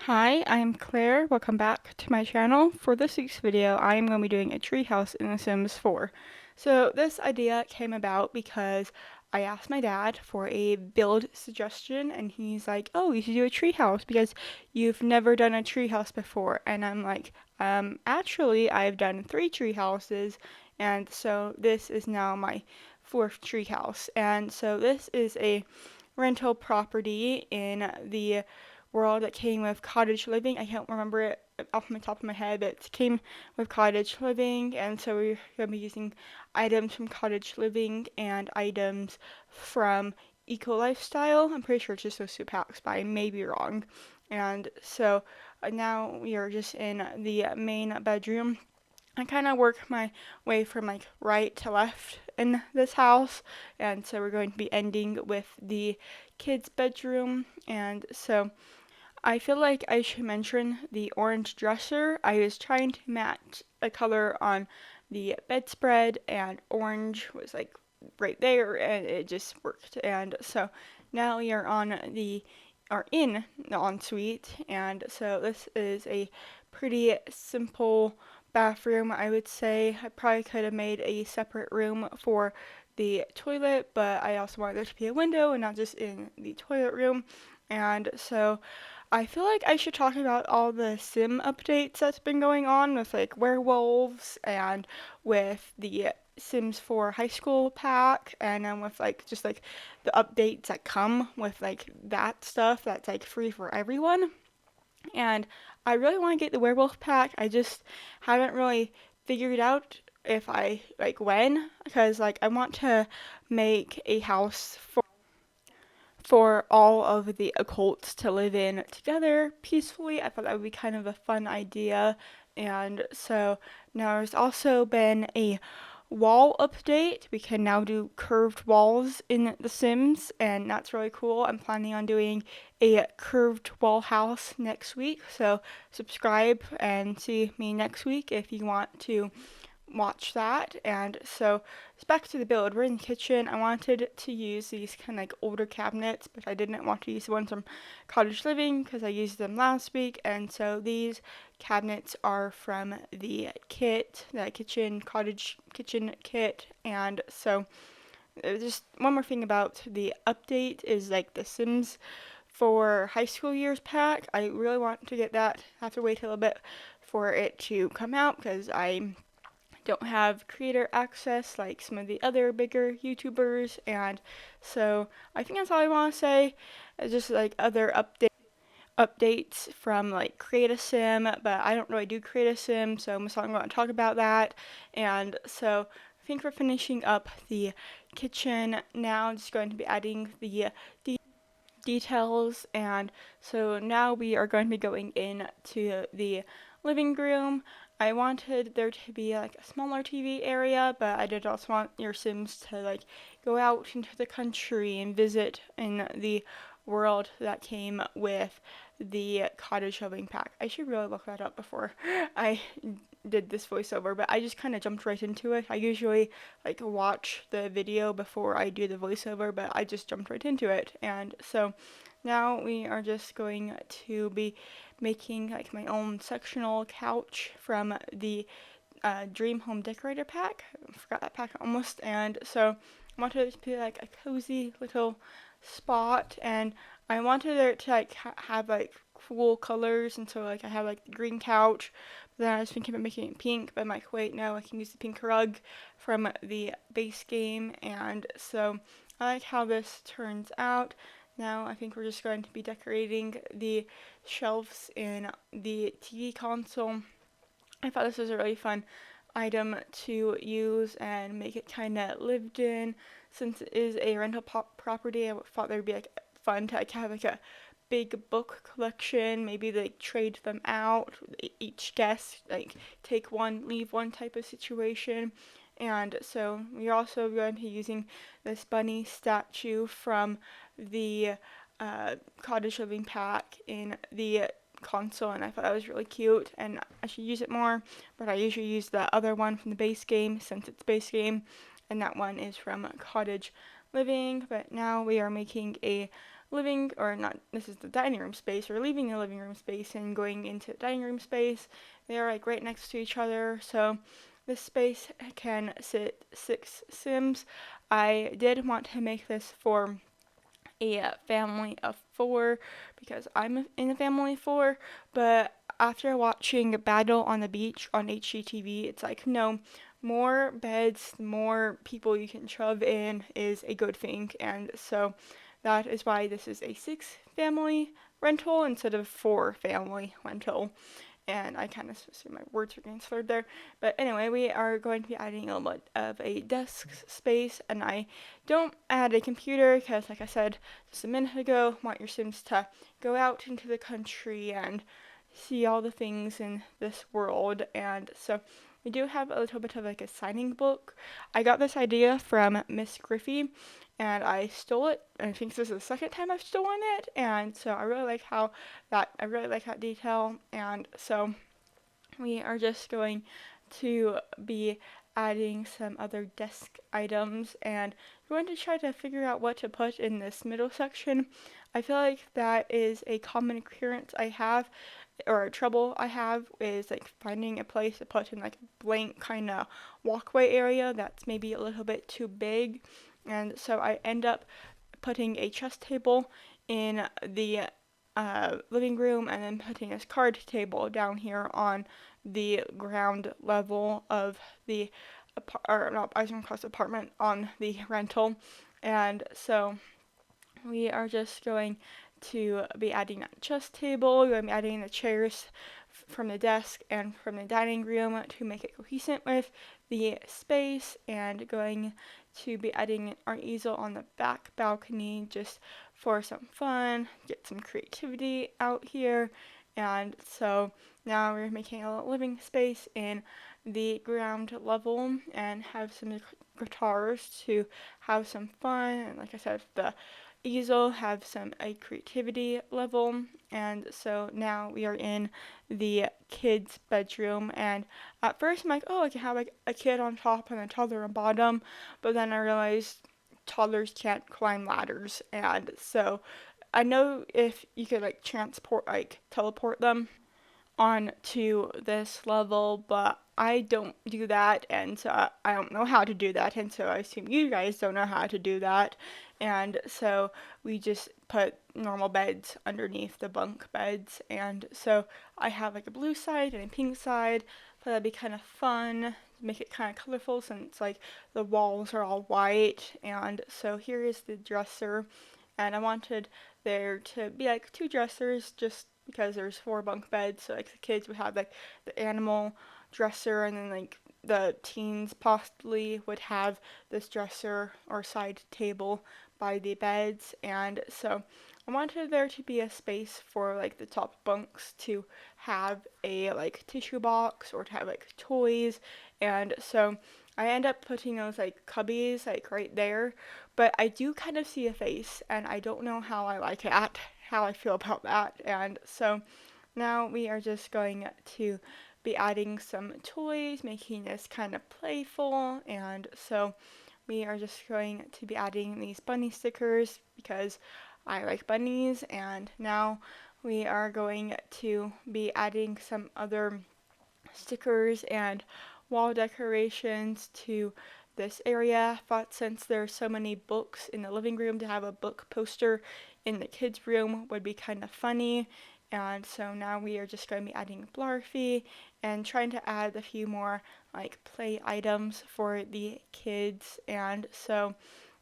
Hi, I'm Claire. Welcome back to my channel. For this week's video, I am going to be doing a treehouse in The Sims 4. So this idea came about because I asked my dad for a build suggestion, and he's like, "Oh, you should do a treehouse because you've never done a treehouse before." And I'm like, actually, I've done 3 treehouses, and so this is now my 4th treehouse. And so this is a rental property in the world that came with cottage living. I can't remember it off the top of my head, but it came with cottage living, and so we're going to be using items from cottage living and items from eco lifestyle. I'm pretty sure it's just those 2 packs, but I may be wrong. And so now we are just in the main bedroom. I kind of work my way from like right to left in this house, and so we're going to be ending with the kids' bedroom. And so I feel like I should mention the orange dresser. I was trying to match a color on the bedspread, and orange was like right there, and it just worked. And so now we are in the ensuite, and so this is a pretty simple bathroom. I would say I probably could have made a separate room for the toilet, but I also wanted there to be a window and not just in the toilet room. And so I feel like I should talk about all the sim updates that's been going on with like werewolves and with the Sims 4 high school pack, and then with like just like the updates that come with like that stuff that's like free for everyone. And I really want to get the werewolf pack. I just haven't really figured out if I like when, because like I want to make a house for all of the occults to live in together peacefully. I thought that would be kind of a fun idea. And so now there's also been a wall update. We can now do curved walls in The Sims, and that's really cool. I'm planning on doing a curved wall house next week. So subscribe and see me next week if you want to watch that. And so it's back to the build. We're in the kitchen. I wanted to use these kind of like older cabinets, but I didn't want to use the ones from cottage living because I used them last week. And so these cabinets are from the kit, the kitchen cottage kitchen kit. And so just one more thing about the update is like the Sims for high school years pack. I really want to get that. I have to wait a little bit for it to come out because I don't have creator access like some of the other bigger YouTubers. And so I think that's all I want to say. Just like other updates from like Create a Sim, but I don't really do Create a Sim, so I'm not going to talk about that. And so I think we're finishing up the kitchen now. I'm just going to be adding the details, and so now we are going to be going into the living room. I wanted there to be like a smaller TV area, but I did also want your Sims to like go out into the country and visit in the world that came with the cottage living pack. I should really look that up before I did this voiceover, but I just kind of jumped right into it. I usually like watch the video before I do the voiceover, but I just jumped right into it. And so now we are just going to be making like my own sectional couch from the Dream Home Decorator pack. I forgot that pack almost. And so I wanted it to be like a cozy little spot, and I wanted it to like have like cool colors, and so like I have like the green couch. But then I was thinking about making it pink, but I'm like, wait, no, I can use the pink rug from the base game. And so I like how this turns out. Now I think we're just going to be decorating the shelves in the TV console. I thought this was a really fun item to use and make it kind of lived in. Since it is a rental property, I thought there'd be like fun to like have like a big book collection. Maybe like trade them out. Each guest like take one, leave one type of situation. And so we're also going to be using this bunny statue from the cottage living pack in the console, and I thought that was really cute, and I should use it more, but I usually use the other one from the base game since it's base game, and that one is from cottage living. But now we are making a living, or not, this is the dining room space, or leaving the living room space and going into the dining room space. They're like right next to each other, so this space can sit 6 Sims. I did want to make this for a family of 4 because I'm in a family of 4, but after watching Battle on the Beach on HGTV, it's like, no, more beds, more people you can shove in is a good thing, and so that is why this is a 6 family rental instead of 4 family rental. And I kind of see my words are getting slurred there. But anyway, we are going to be adding a little bit of a desk space, and I don't add a computer because, like I said just a minute ago, I want your Sims to go out into the country and see all the things in this world. And so we do have a little bit of like a signing book. I got this idea from Miss Griffey, and I stole it. And I think this is the second time I've stolen it, and so I really like that detail. And so we are just going to be adding some other desk items, and we're going to try to figure out what to put in this middle section. I feel like that is a common occurrence I have, or trouble I have, is like finding a place to put in like a blank kind of walkway area that's maybe a little bit too big. And so I end up putting a chess table in the living room, and then putting this card table down here on the ground level of the apartment on the rental. And so we are just going to be adding that chess table. We're going to be adding the chairs from the desk and from the dining room to make it cohesive with the space, and going to be adding our easel on the back balcony just for some fun, get some creativity out here. And so now we're making a living space in the ground level and have some guitars to have some fun. And like I said, the easel have some a creativity level. And so now we are in the kids bedroom, and at first I'm like, oh, I can have like a kid on top and a toddler on bottom, but then I realized toddlers can't climb ladders. And so I know if you could like teleport them on to this level, but I don't do that, and so I don't know how to do that, and so I assume you guys don't know how to do that. And so we just put normal beds underneath the bunk beds, and so I have like a blue side and a pink side. But that'd be kind of fun, make it kind of colorful since like the walls are all white. And so here is the dresser, and I wanted there to be like 2 dressers just because there's 4 bunk beds, so like the kids would have like the animal dresser, and then like the teens possibly would have this dresser or side table by the beds. And so I wanted there to be a space for like the top bunks to have a like tissue box or to have like toys. And so I end up putting those like cubbies like right there, but I do kind of see a face, and I don't know how I like it, how I feel about that. And so now we are just going to be adding some toys, making this kind of playful. And so we are just going to be adding these bunny stickers because I like bunnies. And now we are going to be adding some other stickers and wall decorations to this area. Thought since there's so many books in the living room, to have a book poster in the kids' room would be kind of funny. And so now we are just going to be adding Blarfy and trying to add a few more like play items for the kids. And so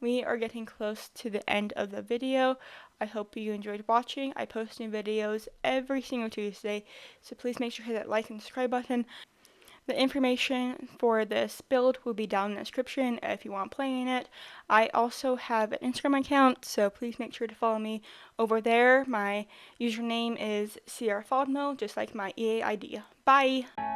we are getting close to the end of the video. I hope you enjoyed watching. I post new videos every single Tuesday, so please make sure to hit that like and subscribe button. The information for this build will be down in the description if you want to play in it. I also have an Instagram account, so please make sure to follow me over there. My username is crfaldmo, just like my EA ID. Bye!